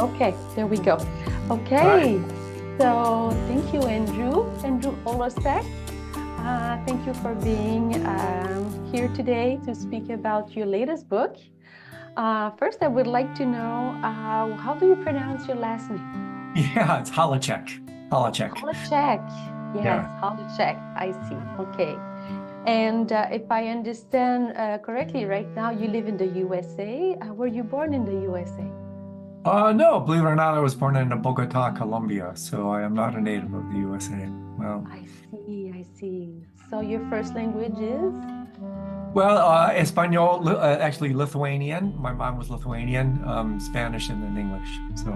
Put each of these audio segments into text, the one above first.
Okay, there we go. All right. Okay, so thank you, Andrew Holecek. Thank you for being here today to speak about your latest book. First, I would like to know how do you pronounce your last name? Yeah, it's Holecek. Holecek. Holecek. Yes, Yeah. Holecek. I see. Okay. And if I understand correctly, right now you live in the USA. Were you born in the USA? No, believe it or not, I was born in Bogota, Colombia, so I am not a native of the USA. Well, I see, I see. So your first language is? Espanol, actually Lithuanian. My mom was Lithuanian, Spanish, and then English. So,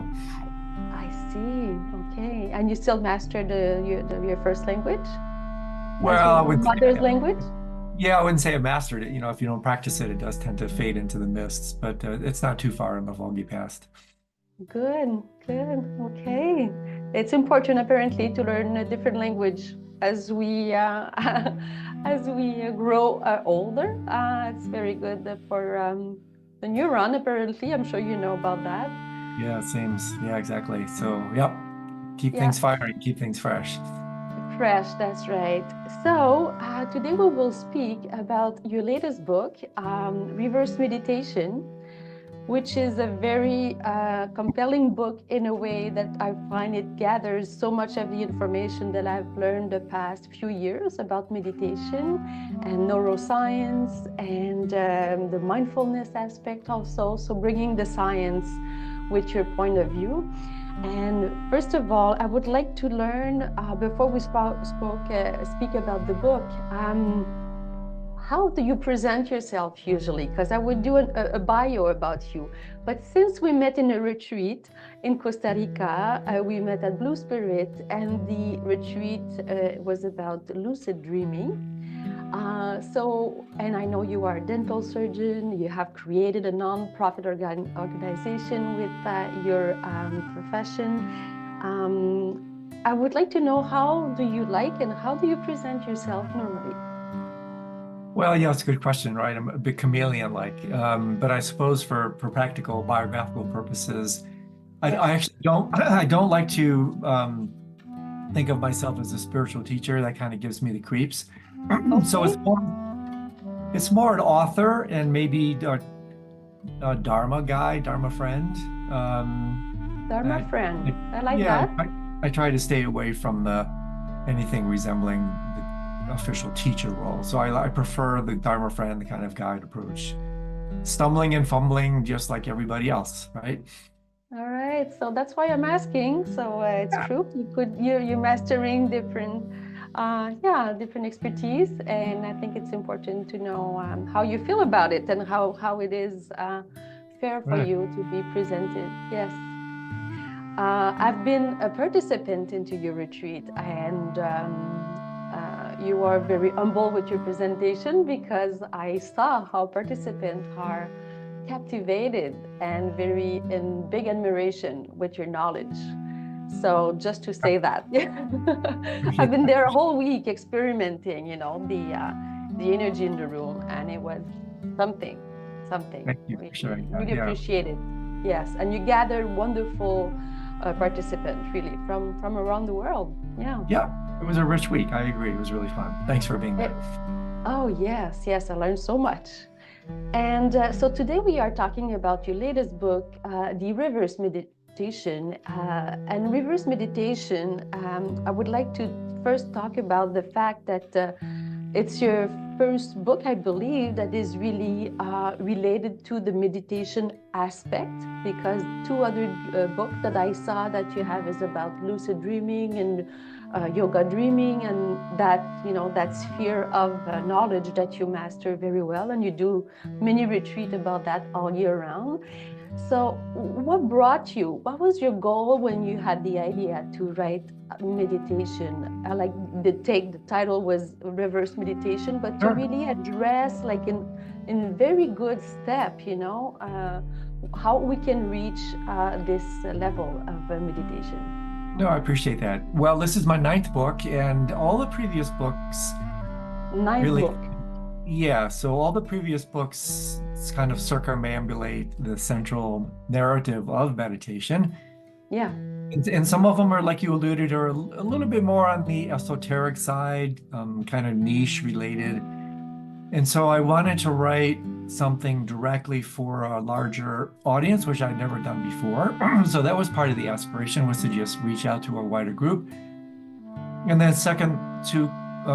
I see. Okay. And you still master your first language as well, your mother's language? yeah, I wouldn't say I mastered it. If you don't practice it, it does tend to fade into the mists, but it's not too far in the foggy past. Good, good. Okay. It's important apparently to learn a different language as we as we grow older. It's very good for the neuron apparently. I'm sure you know about that. Yeah, it seems. Yeah, exactly. So, yep, keep Yeah. things firing, keep things fresh. Fresh, that's right. So, today we will speak about your latest book, Reverse Meditation, which is a very compelling book in a way that I find it gathers so much of the information that I've learned the past few years about meditation and neuroscience and the mindfulness aspect also. So, bringing the science with your point of view. And first of all, I would like to learn before we speak about the book. How do you present yourself usually? Because I would do a bio about you. But since we met in a retreat in Costa Rica, we met at Blue Spirit, and the retreat was about lucid dreaming. And I know you are a dental surgeon, you have created a non-profit organization with your profession. I would like to know, how do you like and how do you present yourself normally? Well, yeah, it's a good question, right? I'm a bit chameleon-like, but I suppose for practical biographical purposes, I Yes. actually don't I don't like to think of myself as a spiritual teacher. That kind of gives me the creeps. So Okay. it's more an author and maybe a Dharma guy, Dharma friend. Dharma I, friend. I, I like yeah, that. I try to stay away from the anything resembling the official teacher role. So I prefer the Dharma friend, the kind of guide approach. Stumbling and fumbling just like everybody else, right? All right. So that's why I'm asking. So it's Yeah. true. You're mastering different different expertise, and I think it's important to know how you feel about it and how it is fair for Right. you to be presented. Yes. I've been a participant into your retreat, and you are very humble with your presentation because I saw how participants are captivated and very in big admiration with your knowledge. So just to say that, I've Appreciate been that. there a whole week experimenting, the energy in the room, and it was something, something. Thank you for Really, sharing that. really Yeah. appreciate it. Yes, and you gathered wonderful participants really from around the world. Yeah. Yeah. It was a rich week. I agree. It was really fun. Thanks for being there. It- oh yes, yes, I learned so much. And so today we are talking about your latest book, The Reverse Meditation. And reverse meditation, I would like to first talk about the fact that it's your first book, I believe, that is really related to the meditation aspect, because two other books that I saw that you have is about lucid dreaming and yoga dreaming, and that sphere of knowledge that you master very well, and you do mini retreat about that all year round. So what was your goal when you had the idea to write meditation? Like the title was reverse meditation, but to Sure. really address like in very good step, how we can reach this level of meditation. No, I appreciate that. Well, this is my ninth book, and all the previous books Ninth really, book. Yeah, so all the previous books kind of circumambulate the central narrative of meditation. Yeah. And some of them are, like you alluded, are a little bit more on the esoteric side, kind of niche related. And so I wanted to write something directly for a larger audience, which I'd never done before. So that was part of the aspiration, was to just reach out to a wider group. And then second, to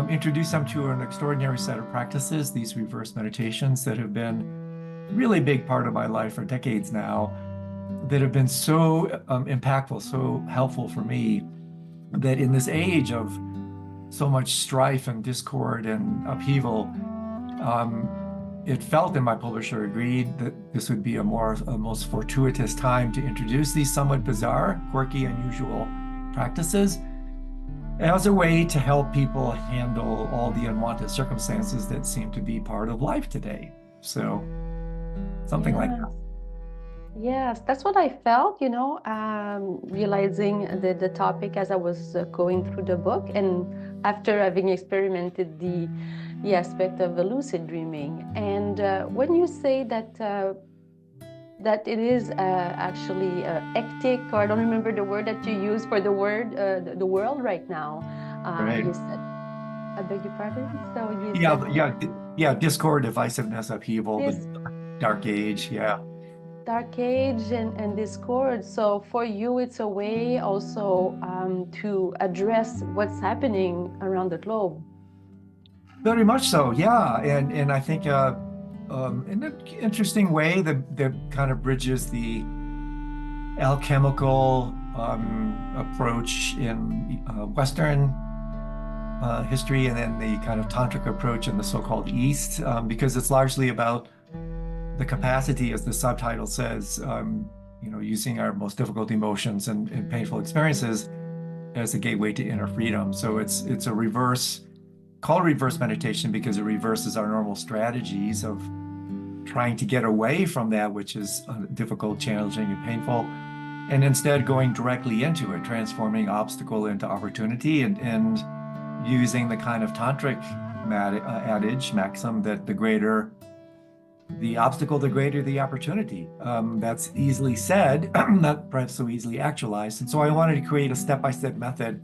introduce them to an extraordinary set of practices, these reverse meditations that have been a really big part of my life for decades now, that have been so impactful, so helpful for me, that in this age of so much strife and discord and upheaval, it felt, and my publisher agreed, that this would be a most fortuitous time to introduce these somewhat bizarre, quirky, unusual practices as a way to help people handle all the unwanted circumstances that seem to be part of life today. So something like that. Yes, that's what I felt, realizing the topic as I was going through the book, and after having experimented the aspect of the lucid dreaming. And when you say that it is actually hectic, or I don't remember the word that you use for the word the world right now. Right. You said, I beg your pardon. So you Yeah, discord, divisiveness, upheaval, this the dark age. Yeah. dark age and discord. So for you, it's a way also to address what's happening around the globe. Very much so, yeah, and I think in an interesting way that kind of bridges the alchemical approach in Western history, and then the kind of tantric approach in the so-called East, because it's largely about the capacity, as the subtitle says, using our most difficult emotions and painful experiences as a gateway to inner freedom. So it's a called reverse meditation because it reverses our normal strategies of trying to get away from that which is difficult, challenging, and painful, and instead going directly into it, transforming obstacle into opportunity, and using the kind of tantric adage, maxim, that the greater the obstacle, the greater the opportunity. That's easily said, not perhaps so easily actualized. And so I wanted to create a step-by-step method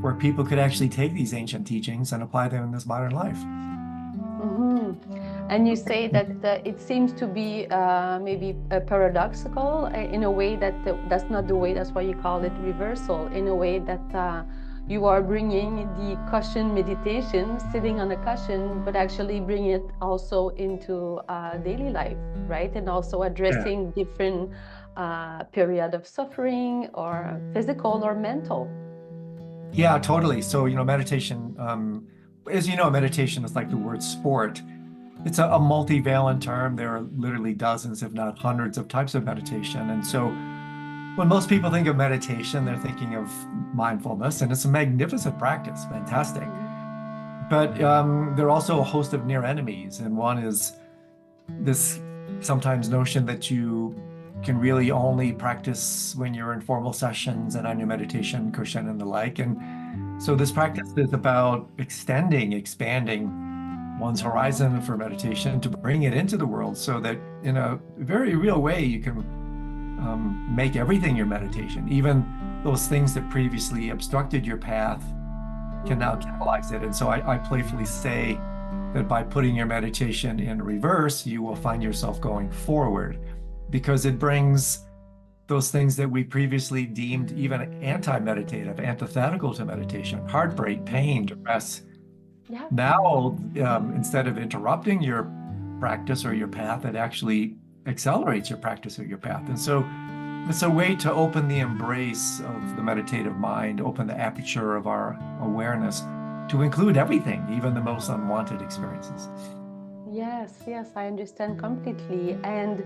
where people could actually take these ancient teachings and apply them in this modern life. Mm-hmm. And you say that it seems to be maybe paradoxical in a way that that's not the way, that's why you call it reversal, in a way that you are bringing the cushion meditation, sitting on a cushion, but actually bring it also into daily life, right? And also addressing different period of suffering, or physical or mental. Yeah, totally. So, meditation, as you know, meditation is like the word sport. It's a multivalent term. There are literally dozens, if not hundreds, of types of meditation. And so when most people think of meditation, they're thinking of mindfulness, and it's a magnificent practice, fantastic. But there are also a host of near enemies. And one is this sometimes notion that you can really only practice when you're in formal sessions and on your meditation cushion and the like. And so this practice is about expanding one's horizon for meditation, to bring it into the world, so that in a very real way you can make everything your meditation. Even those things that previously obstructed your path can now catalyze it. And so I playfully say that by putting your meditation in reverse, you will find yourself going forward, because it brings those things that we previously deemed even anti-meditative, antithetical to meditation, heartbreak, pain, duress. Yeah. Now, instead of interrupting your practice or your path, it actually accelerates your practice or your path. And so it's a way to open the embrace of the meditative mind, open the aperture of our awareness to include everything, even the most unwanted experiences. Yes, I understand completely. And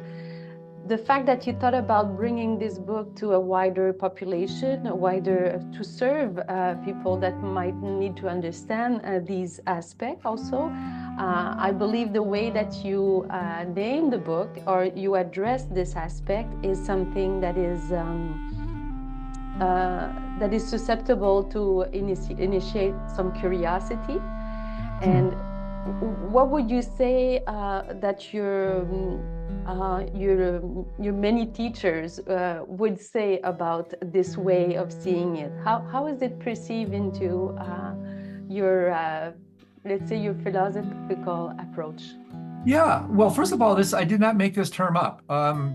the fact that you thought about bringing this book to a wider population, to serve people that might need to understand these aspects also. I believe the way that you name the book, or you address this aspect, is something that is susceptible to initiate some curiosity. And what would you say that your many teachers would say about this way of seeing it? How is it perceived into your let's say your philosophical approach? Yeah, well, first of all, I did not make this term up.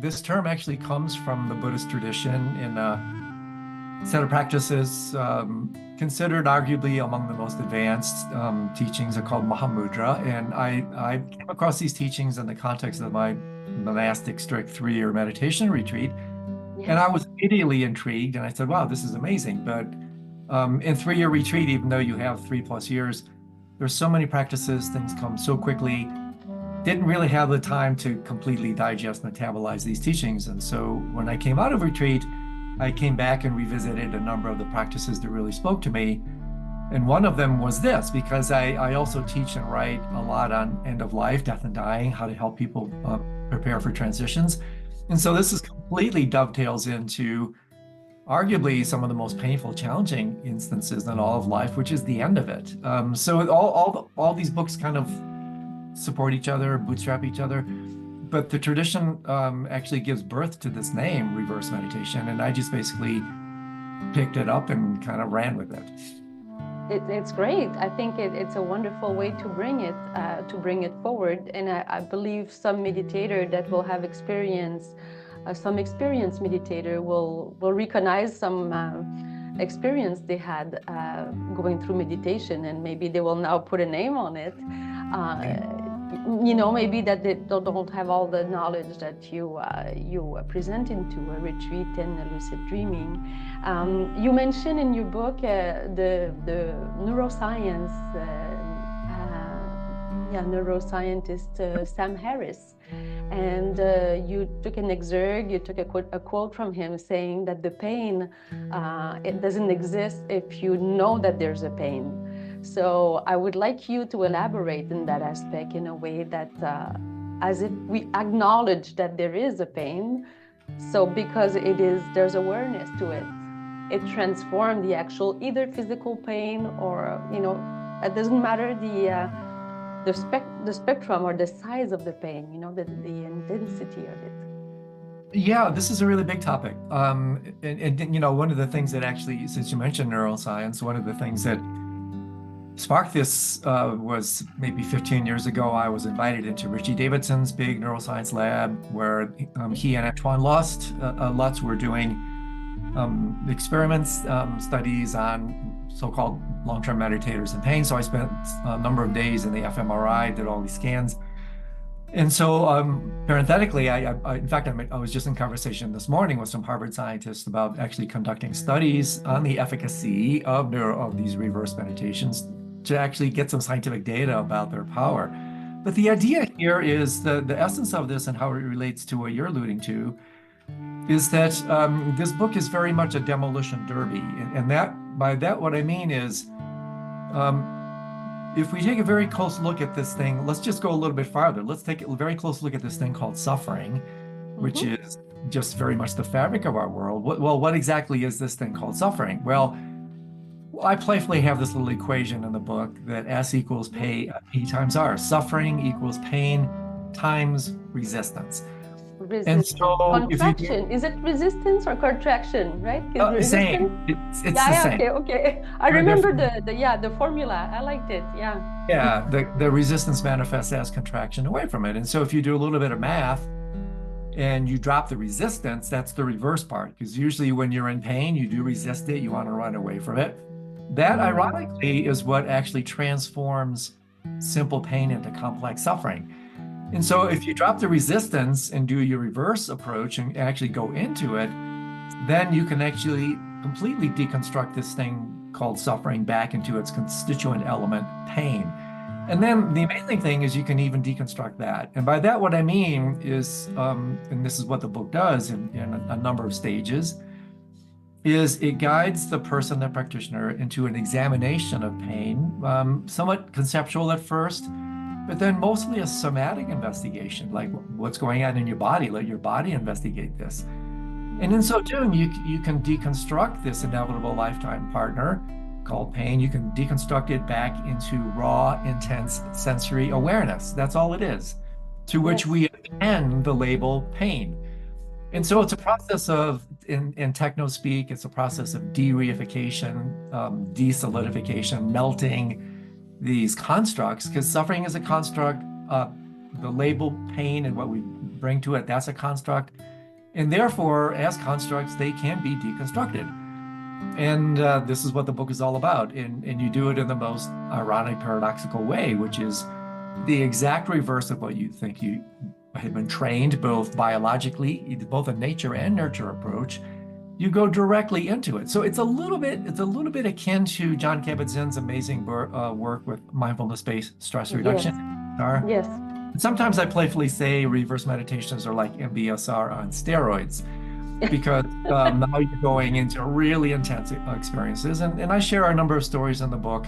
This term actually comes from the Buddhist tradition in a set of practices considered arguably among the most advanced teachings are called Mahamudra. And I came across these teachings in the context of my monastic strict 3-year meditation retreat. Yes. And I was immediately intrigued and I said, wow, this is amazing. But in 3-year retreat, even though you have 3+ years, there's so many practices, things come so quickly. Didn't really have the time to completely digest, metabolize these teachings. And so when I came out of retreat, I came back and revisited a number of the practices that really spoke to me. And one of them was this, because I also teach and write a lot on end of life, death and dying, how to help people prepare for transitions. And so this is completely dovetails into arguably some of the most painful, challenging instances in all of life, which is the end of it. So all these books kind of support each other, bootstrap each other. But the tradition actually gives birth to this name, reverse meditation. And I just basically picked it up and kind of ran with it. It's great. I think it's a wonderful way to bring it forward. And I believe some meditator that will have experience, some experienced meditator will recognize some experience they had going through meditation, and maybe they will now put a name on it. You know, maybe that they don't have all the knowledge that you present into a retreat and a lucid dreaming. You mentioned in your book the neuroscience, neuroscientist Sam Harris, and you took an excerpt, you took a quote from him saying that the pain it doesn't exist if you know that there's a pain. So I would like you to elaborate in that aspect in a way that as if we acknowledge that there is a pain. So because there's awareness to it, it transforms the actual either physical pain or, you know, it doesn't matter the spectrum or the size of the pain, you know, the intensity of it. Yeah, this is a really big topic. And you know, one of the things that actually, since you mentioned neuroscience, one of the things that sparked this was maybe 15 years ago. I was invited into Richie Davidson's big neuroscience lab where he and Antoine Lutz were doing experiments, studies on so-called long-term meditators in pain. So I spent a number of days in the fMRI, did all these scans. And so parenthetically, in fact, I was just in conversation this morning with some Harvard scientists about actually conducting studies on the efficacy of these reverse meditations to actually get some scientific data about their power. But the idea here is the essence of this and how it relates to what you're alluding to is that this book is very much a demolition derby. And by that, what I mean is, if we take a very close look at this thing, let's just go a little bit farther. Let's take a very close look at this thing called suffering, which is just very much the fabric of our world. What exactly is this thing called suffering? Well, I playfully have this little equation in the book that S equals P times R. Suffering equals pain times resistance. And so contraction, is it resistance or contraction, right? Same. It's the same. Okay. I remember the formula. I liked it. Yeah. Yeah, the resistance manifests as contraction away from it. And so if you do a little bit of math and you drop the resistance, that's the reverse part. Because usually when you're in pain, you do resist it, you want to run away from it. That, ironically, is what actually transforms simple pain into complex suffering. And so if you drop the resistance and do your reverse approach and actually go into it, then you can actually completely deconstruct this thing called suffering back into its constituent element, pain. And then the amazing thing is you can even deconstruct that. And by that, what I mean is, and this is what the book does in a number of stages, is it guides the person, the practitioner, into an examination of pain, somewhat conceptual at first, but then mostly a somatic investigation, like what's going on in your body. Let your body investigate this. And in so doing, you can deconstruct this inevitable lifetime partner, called pain, you can deconstruct it back into raw, intense sensory awareness. That's all it is, to which Yes. we append the label pain. And so it's a process of, in techno speak, it's a process of de-reification, de-solidification, melting these constructs, because suffering is a construct. The label pain and what we bring to it, that's a construct. And therefore, as constructs, they can be deconstructed. And this is what the book is all about. And you do it in the most ironic, paradoxical way, which is the exact reverse of what you think you have been trained, both biologically, both a nature and nurture approach. You go directly into it. So it's a little bit akin to John Kabat-Zinn's amazing work with mindfulness-based stress reduction. Yes. Sometimes I playfully say reverse meditations are like MBSR on steroids, because now you're going into really intense experiences. And I share a number of stories in the book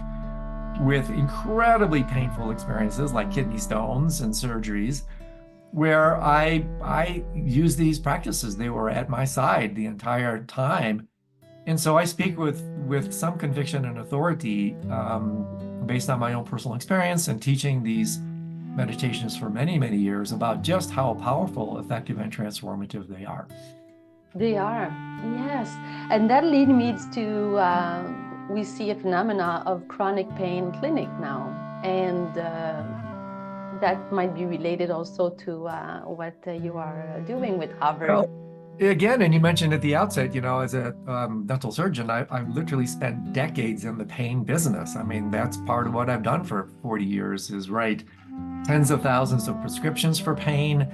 with incredibly painful experiences like kidney stones and surgeries, where I use these practices. They were at my side the entire time. And so I speak with some conviction and authority based on my own personal experience and teaching these meditations for many, many years about just how powerful, effective, and transformative they are. They are, yes. And that leads me to, we see a phenomena of chronic pain clinic now. And that might be related also to what you are doing with Harvard. Well, again, and you mentioned at the outset, as a dental surgeon, I literally spent decades in the pain business. I mean, that's part of what I've done for 40 years is write tens of thousands of prescriptions for pain,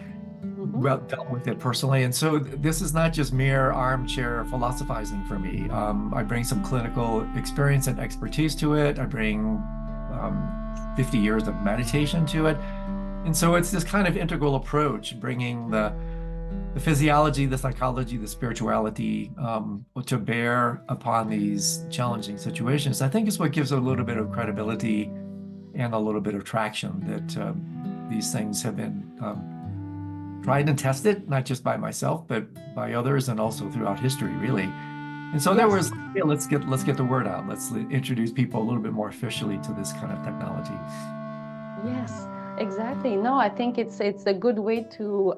dealt with it personally. And so this is not just mere armchair philosophizing for me. I bring some clinical experience and expertise to it. I bring 50 years of meditation to it. And so it's this kind of integral approach, bringing the physiology, the psychology, the spirituality to bear upon these challenging situations. I think is what gives a little bit of credibility and a little bit of traction that these things have been tried and tested, not just by myself, but by others and also throughout history, really. And so there was, let's get the word out. Let's introduce people a little bit more officially to this kind of technology. Yes, exactly. No, I think it's a good way to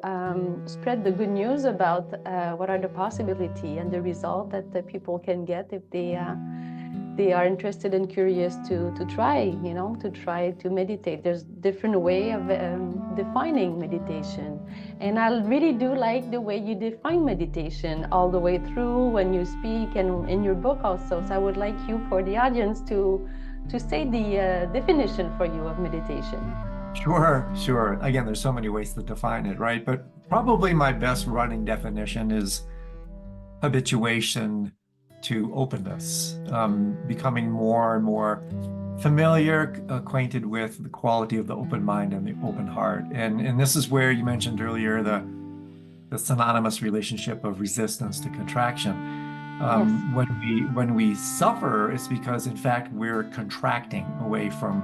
spread the good news about what are the possibility and the result that the people can get if they are interested and curious to try, to try to meditate. There's different way of defining meditation. And I really do like the way you define meditation all the way through when you speak and in your book also. So I would like you, for the audience, to say the definition for you of meditation. Sure. Again, there's so many ways to define it, right? But probably my best running definition is habituation to openness, becoming more and more familiar, acquainted with the quality of the open mind and the open heart. And this is where you mentioned earlier the synonymous relationship of resistance to contraction. When we suffer, it's because in fact we're contracting away from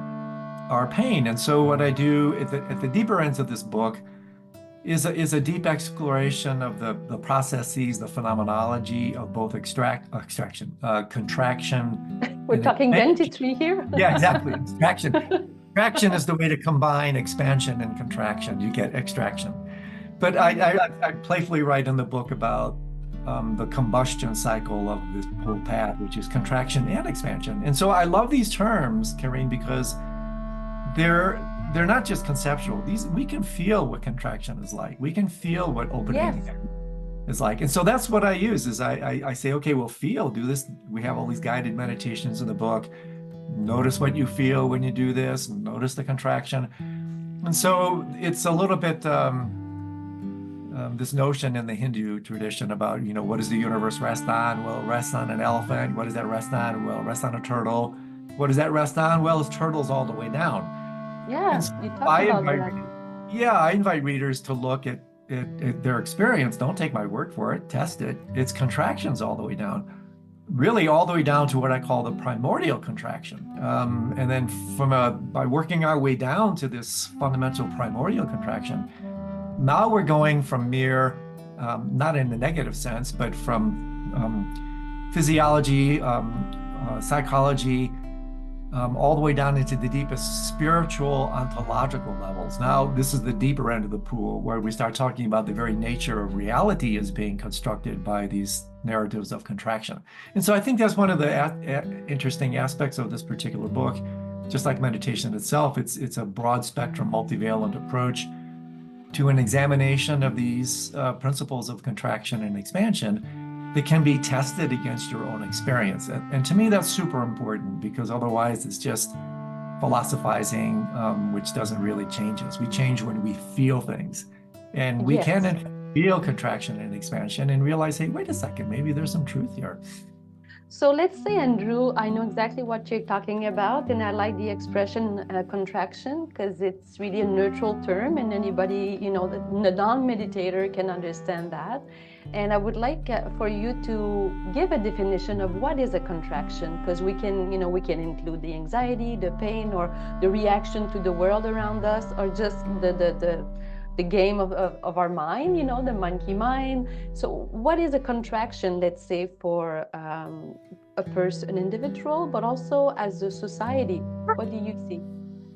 our pain. And so what I do at the deeper ends of this book is a deep exploration of the processes, the phenomenology of both contraction. We're talking dentistry here. Yeah, exactly. Extraction. Contraction is the way to combine expansion and contraction. You get extraction. But I playfully write in the book about the combustion cycle of this whole path, which is contraction and expansion. And so I love these terms, Karine, because they're not just conceptual. We can feel what contraction is like. We can feel what opening is like. And so that's what I use is I say, okay, we'll do this. We have all these guided meditations in the book. Notice what you feel when you do this, and notice the contraction. And so it's a little bit this notion in the Hindu tradition about, what does the universe rest on? Well, it rests on an elephant. What does that rest on? Well, it rests on a turtle. What does that rest on? Well, it's turtles all the way down. Yeah, so you talked about that. Yeah, I invite readers to look at their experience. Don't take my word for it. Test it. It's contractions all the way down. Really all the way down to what I call the primordial contraction. And then by working our way down to this fundamental primordial contraction, now we're going from mere, not in the negative sense, but from physiology, psychology, all the way down into the deepest spiritual, ontological levels. Now, this is the deeper end of the pool where we start talking about the very nature of reality as being constructed by these narratives of contraction. And so I think that's one of the interesting aspects of this particular book. Just like meditation itself, it's a broad spectrum, multivalent approach to an examination of these principles of contraction and expansion that can be tested against your own experience. And to me, that's super important, because otherwise it's just philosophizing, which doesn't really change us. We change when we feel things. And we Yes. can feel contraction and expansion and realize, hey, wait a second, maybe there's some truth here. So let's say, Andrew, I know exactly what you're talking about, and I like the expression contraction, because it's really a neutral term, and anybody, the non-meditator can understand that. And I would like for you to give a definition of what is a contraction, because we can include the anxiety, the pain, or the reaction to the world around us, or just the game of our mind, the monkey mind. So what is a contraction, let's say, for a person, an individual, but also as a society? What do you see?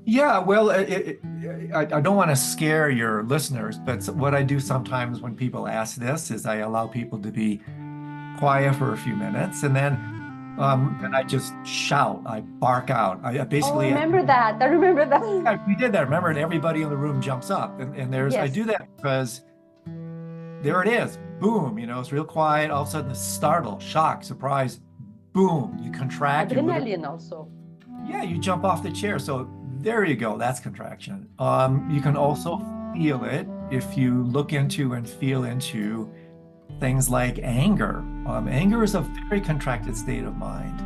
Yeah, well, I don't want to scare your listeners, but what I do sometimes when people ask this is I allow people to be quiet for a few minutes, and then and I just shout, I bark out. I basically. I remember that. Yeah, we did that. Remember, and everybody in the room jumps up, and there's. Yes. I do that because there it is, boom. It's real quiet. All of a sudden, it's startle, shock, surprise, boom. You contract. Adrenaline also. Yeah, you jump off the chair. So there you go. That's contraction. You can also feel it if you look into and feel into things like anger. Anger is a very contracted state of mind.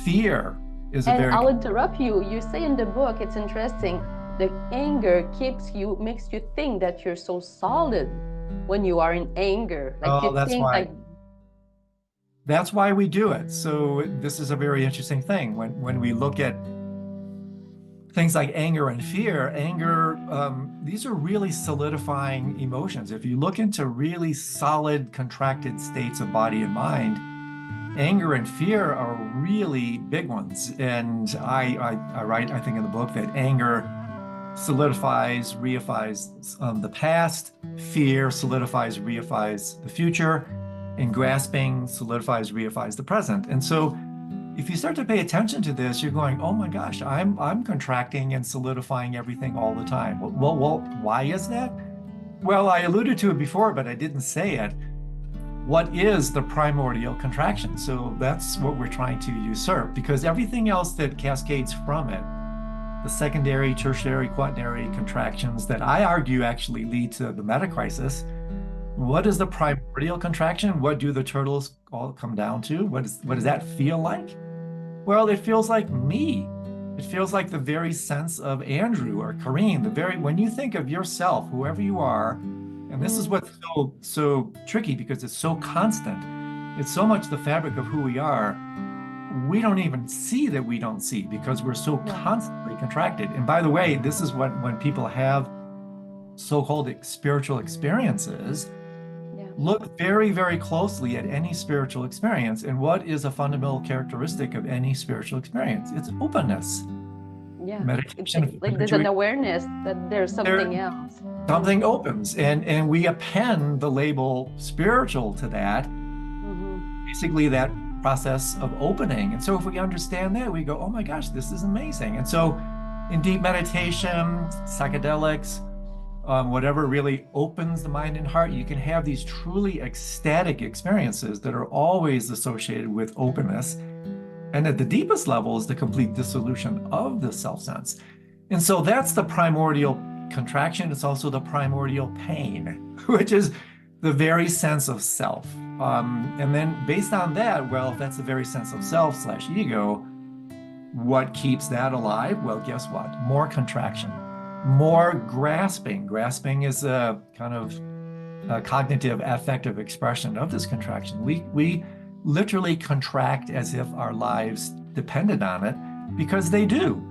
Fear is a very. And I'll interrupt you. You say in the book, it's interesting, the anger makes you think that you're so solid when you are in anger. That's why we do it. So this is a very interesting thing. When we look at things like anger and fear, these are really solidifying emotions. If you look into really solid, contracted states of body and mind, anger and fear are really big ones. And I write, I think in the book, that anger solidifies, reifies the past, fear solidifies, reifies the future, and grasping solidifies, reifies the present. And so if you start to pay attention to this, you're going, oh my gosh, I'm contracting and solidifying everything all the time. Well, why is that? Well, I alluded to it before, but I didn't say it. What is the primordial contraction? So that's what we're trying to usurp, because everything else that cascades from it, the secondary, tertiary, quaternary contractions that I argue actually lead to the meta crisis. What is the primordial contraction? What do the turtles all come down to? What does that feel like? Well, it feels like me. It feels like the very sense of Andrew or Corrine, when you think of yourself, whoever you are. And this is what's so tricky, because it's so constant. It's so much the fabric of who we are. We don't even see that we don't see, because we're so constantly contracted. And by the way, this is when people have so-called spiritual experiences, look very, very closely at any spiritual experience. And what is a fundamental characteristic of any spiritual experience? It's openness. Yeah, meditation. Like there's an awareness that there's something else. Something opens, and we append the label spiritual to that. Basically, that process of opening. And so if we understand that, we go, oh my gosh, this is amazing. And so in deep meditation, psychedelics, whatever really opens the mind and heart, you can have these truly ecstatic experiences that are always associated with openness. And at the deepest level is the complete dissolution of the self-sense. And so that's the primordial contraction. It's also the primordial pain, which is the very sense of self. And then based on that, well, if that's the very sense of self/ego, what keeps that alive? Well, guess what? More contraction, more grasping. Grasping is a kind of a cognitive affective expression of this contraction. We literally contract as if our lives depended on it, because they do.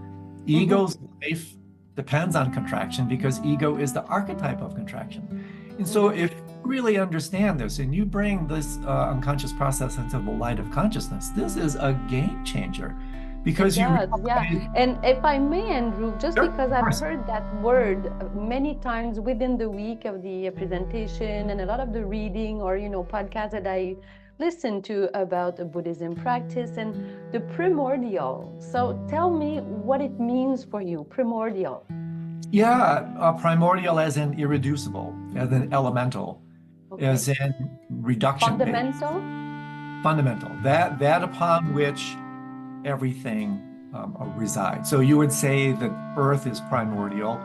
Ego's life depends on contraction, because ego is the archetype of contraction. And so if you really understand this and you bring this unconscious process into the light of consciousness, this is a game changer because It you does, yeah. realize, And if I may, Andrew, just sure, because of I've course. heard that word many times within the week of the presentation and a lot of the reading or, podcasts that I listen to about the Buddhism practice and the primordial. So tell me what it means for you, primordial. Yeah, primordial as in irreducible, as in elemental, Okay. as in reduction based, Fundamental? fundamental, that upon which everything resides. So you would say that Earth is primordial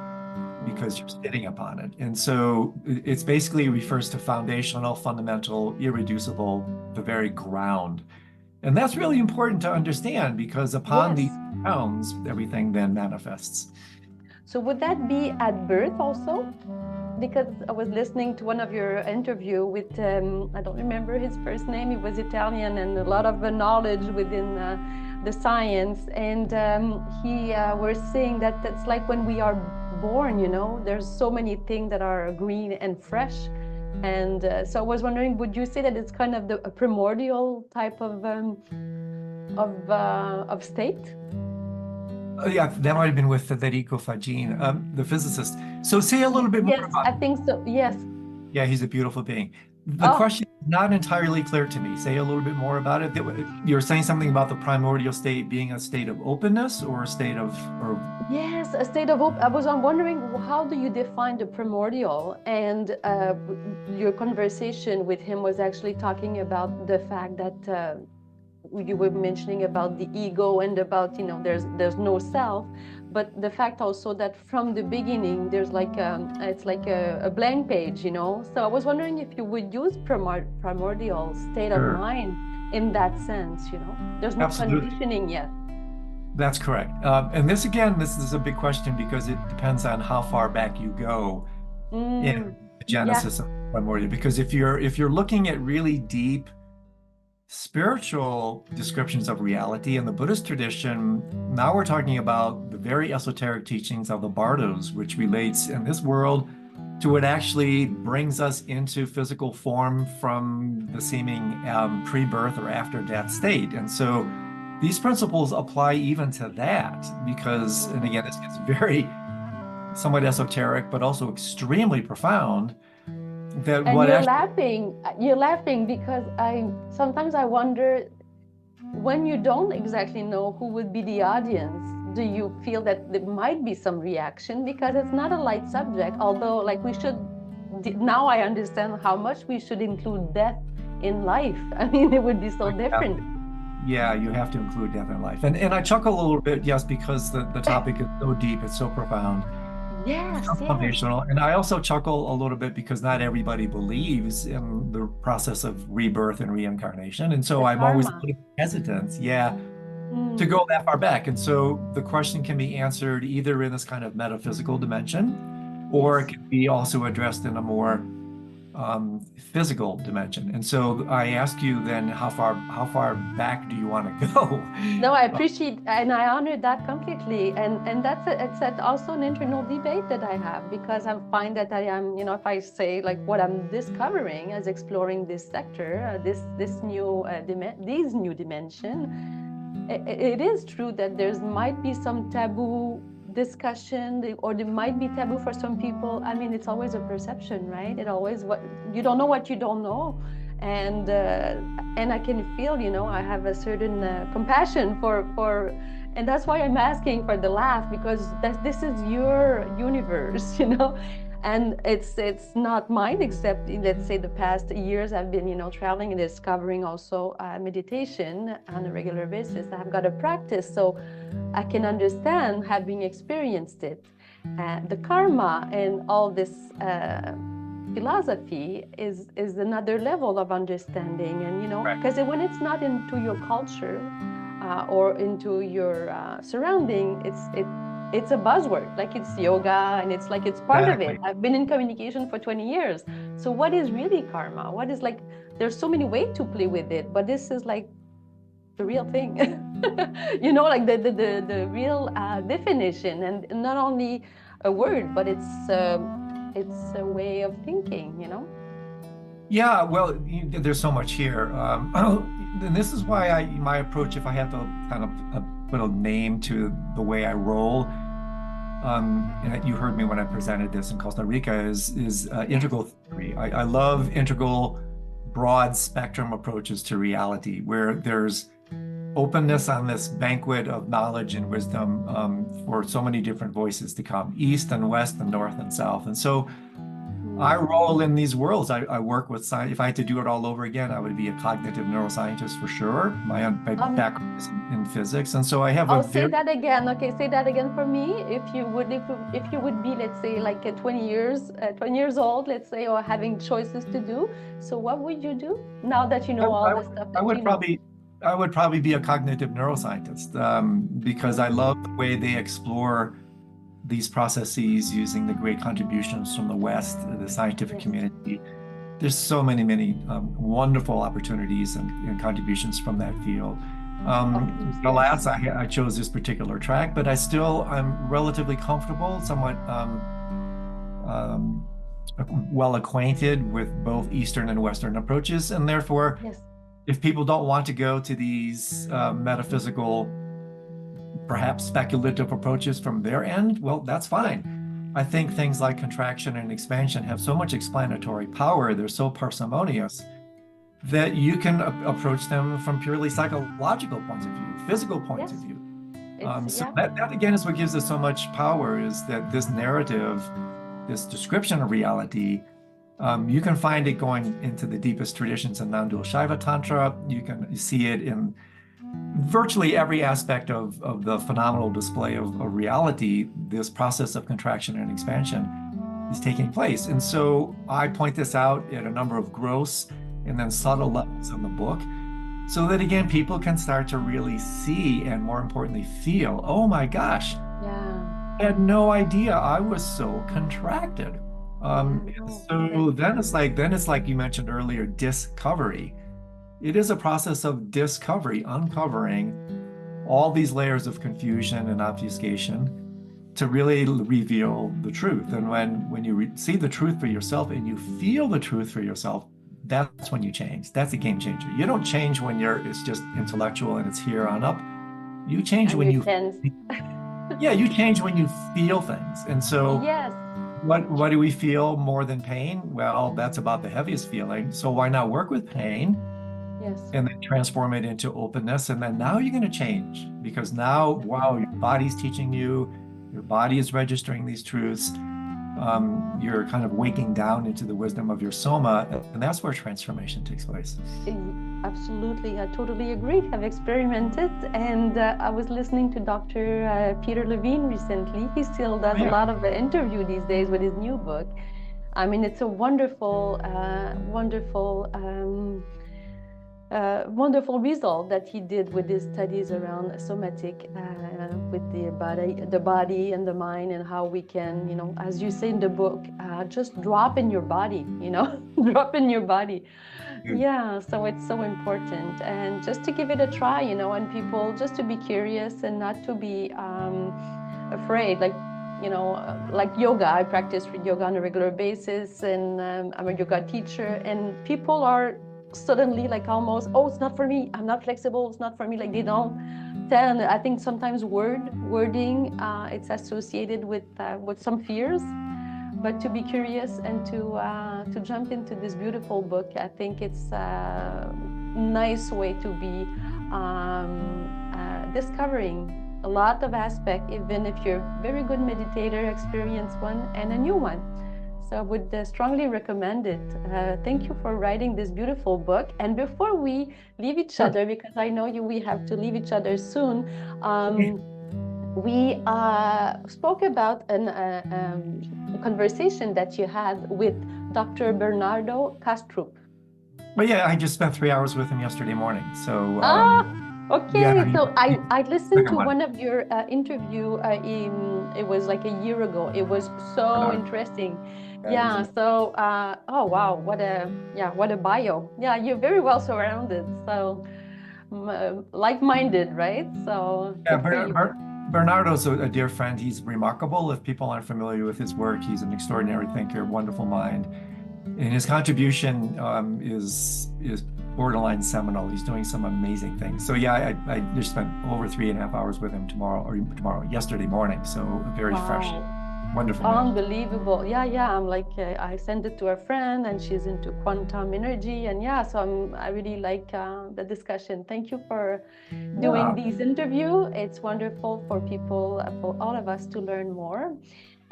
because you're sitting upon it. And so it's basically refers to foundational, fundamental, irreducible, the very ground. And that's really important to understand because upon these Yes. grounds, everything then manifests. So would that be at birth also? Because I was listening to one of your interview with I don't remember his first name. He was Italian and a lot of knowledge within the science. And he was saying that that's like when we are born. There's so many things that are green and fresh. And so I was wondering, would you say that it's kind of a primordial type of state? Yeah, that might have been with Federico Fagin, the physicist. So say a little bit more Yes, about I it. think so. Yes. Yeah, he's a beautiful being. The Oh, question is not entirely clear to me. Say a little bit more about it. You're saying something about the primordial state being a state of openness or a state of, or yes, a state of hope. I was wondering, how do you define the primordial? And your conversation with him was actually talking about the fact that you were mentioning about the ego and about, there's no self, but the fact also that from the beginning there's like it's like a blank page. So I was wondering if you would use primordial state of sure. mind in that sense. There's no Absolutely. conditioning yet. That's correct. And this again, this is a big question because it depends on how far back you go in the Yeah. genesis of primordial. Because if you're looking at really deep spiritual descriptions of reality in the Buddhist tradition, now we're talking about the very esoteric teachings of the Bardos, which relates in this world to what actually brings us into physical form from the seeming pre-birth or after death state. And so these principles apply even to that because, and again, this gets very somewhat esoteric, but also extremely profound. That And what you're actually laughing. You're laughing because I sometimes I wonder, when you don't exactly know who would be the audience, do you feel that there might be some reaction? Because it's not a light subject, although like we should, now I understand how much we should include death in life. I mean, it would be so different. yeah, you have to include death in life. And I chuckle a little bit, yes, because the topic is so deep, it's so profound, Yes, so yes. foundational. And I also chuckle a little bit because not everybody believes in the process of rebirth and reincarnation. And so The I'm always a karma. little hesitant, yeah, to Mm, go that far back. And so the question can be answered either in this kind of metaphysical dimension, or it yes. can be also addressed in a more physical dimension. And so I ask you then, how far back do you want to go? No, I appreciate and I honor that completely. And that's also an internal debate that I have, because I find that I am, if I say like what I'm discovering as exploring this sector, this new these new dimension, it is true that there's might be some taboo discussion, or there might be taboo for some people. I mean, it's always a perception, right? It always, what you don't know what you don't know. And I can feel, I have a certain compassion for, and that's why I'm asking for the laugh, because this is your universe, and it's not mine, except let's say the past years I've been, traveling and discovering also meditation on a regular basis. I've got to practice so I can understand, having experienced it. The karma and all this philosophy is another level of understanding, and Right. because when it's not into your culture or into your surrounding, it's a buzzword, like it's yoga, and it's like it's part of it. Exactly. I've been in communication for 20 years. So what is really karma? What is, like, there's so many ways to play with it, but this is like the real thing. Like the real definition, and not only a word, but it's It's a way of thinking, you know? Yeah, well, there's so much here. And this is why my approach, if I have to kind of put a name to the way I roll, and you heard me when I presented this in Costa Rica, is Yes. integral theory. I love integral, broad spectrum approaches to reality, where there's openness on this banquet of knowledge and wisdom for so many different voices to come, east and west and north and south. And so I Mm. roll in these worlds. I work with science. If I had to do it all over again, I would be a cognitive neuroscientist for sure. My Um, background is in physics, and so I have a I'll say very that again. Okay, say that again for me. If you would be, let's say, like 20 years old, let's say, or having choices to do. So what would you do now that you I, know all I the would stuff I that would you know? probably be a cognitive neuroscientist because I love the way they explore these processes using the great contributions from the West, the scientific Yes. community. There's so many wonderful opportunities and contributions from that field. Of course, yes. Alas, I chose this particular track, but I'm relatively comfortable, somewhat um, well acquainted with both Eastern and Western approaches, and therefore, Yes. if people don't want to go to these metaphysical, perhaps speculative approaches from their end, well, that's fine. I think things like contraction and expansion have so much explanatory power, they're so parsimonious that you can approach them from purely psychological points of view, physical points of Yes. view. It's So yeah. that again is what gives us so much power is that this narrative, this description of reality, you can find it going into the deepest traditions in non-dual Shaiva Tantra. You can see it in virtually every aspect of the phenomenal display of reality. This process of contraction and expansion is taking place. And so I point this out at a number of gross and then subtle levels in the book so that again, people can start to really see and more importantly, feel, oh my gosh, Yeah. I had no idea I was so contracted. Yeah. And No. so then it's like you mentioned earlier, discovery. It is a process of discovery, uncovering all these layers of confusion and obfuscation to really reveal the truth. And when you see the truth for yourself and you feel the truth for yourself, that's when you change. That's a game changer. You don't change when it's just intellectual and it's here on up. You change And when you you tense. yeah, you change when you feel things. And so Yes. what do we feel more than pain? Well, that's about the heaviest feeling. So why not work with pain Yes. and then transform it into openness? And then now you're going to change because now, wow, your body's teaching you, your body is registering these truths. You're kind of waking down into the wisdom of your soma, and that's where transformation takes place. Absolutely, I totally agree. I've experimented, and I was listening to Dr. Peter Levine recently. He still Oh, does a yeah. lot of the interview these days with his new book. I mean, it's a wonderful result that he did with his studies around somatic, with the body and the mind, and how we can, as you say in the book, just drop in your body, drop in your body. Yeah, so it's so important, and just to give it a try, and people just to be curious and not to be afraid, like yoga. I practice yoga on a regular basis, and I'm a yoga teacher, and people are suddenly like almost, oh, it's not for me. I'm not flexible. It's not for me. Like they don't tell. I think sometimes wording, it's associated with some fears, but to be curious and to jump into this beautiful book, I think it's a nice way to be discovering a lot of aspect, even if you're a very good meditator, experienced one, and a new one. So I would strongly recommend it. Thank you for writing this beautiful book. And before we leave each Sure. other, because I know we have to leave each other soon, Okay. we spoke about a conversation that you had with Dr. Bernardo Kastrup. But yeah, I just spent 3 hours with him yesterday morning. So Ah, yeah, okay. So I listened second to one. one of your interview. It was like a year ago. It was so Bernard. interesting. Yeah, he's Yeah. amazing. So oh wow, what a bio. Yeah, you're very well surrounded. So like-minded, right? So Yeah, good for you. Bernardo's a dear friend. He's remarkable. If people aren't familiar with his work, he's an extraordinary thinker, wonderful mind. And his contribution is borderline seminal. He's doing some amazing things. So yeah, I just spent over 3.5 hours with him yesterday morning. So very fresh, wonderful man. Unbelievable. Yeah. I'm like, I sent it to a friend and she's into quantum energy. And yeah, so I really like the discussion. Thank you for doing this interview. It's wonderful for people, for all of us to learn more.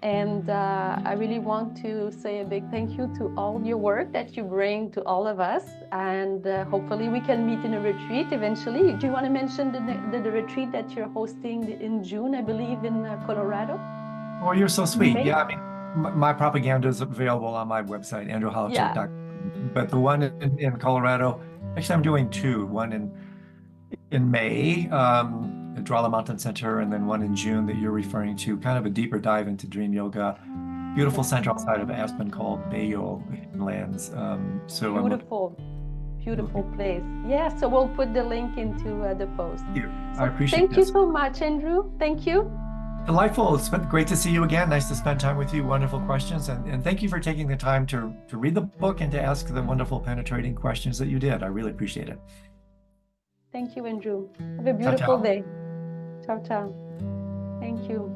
And I really want to say a big thank you to all your work that you bring to all of us. And hopefully we can meet in a retreat eventually. Do you want to mention the retreat that you're hosting in June, I believe, in Colorado? Oh, you're so sweet. Okay. Yeah, I mean, my propaganda is available on my website, andrewholecek.com. But the one in Colorado, actually, I'm doing two. One in May, at Drawla Mountain Center, and then one in June that you're referring to, kind of a deeper dive into dream yoga. Beautiful center outside of Aspen called Bayo Lands. So beautiful place. Yeah, so we'll put the link into the post. Thank you. So I appreciate Thank you so much, Andrew. Thank you. Delightful. It's been great to see you again. Nice to spend time with you. Wonderful questions. And thank you for taking the time to read the book and to ask the wonderful penetrating questions that you did. I really appreciate it. Thank you, Andrew. Have a beautiful day. Ciao, ciao. Thank you.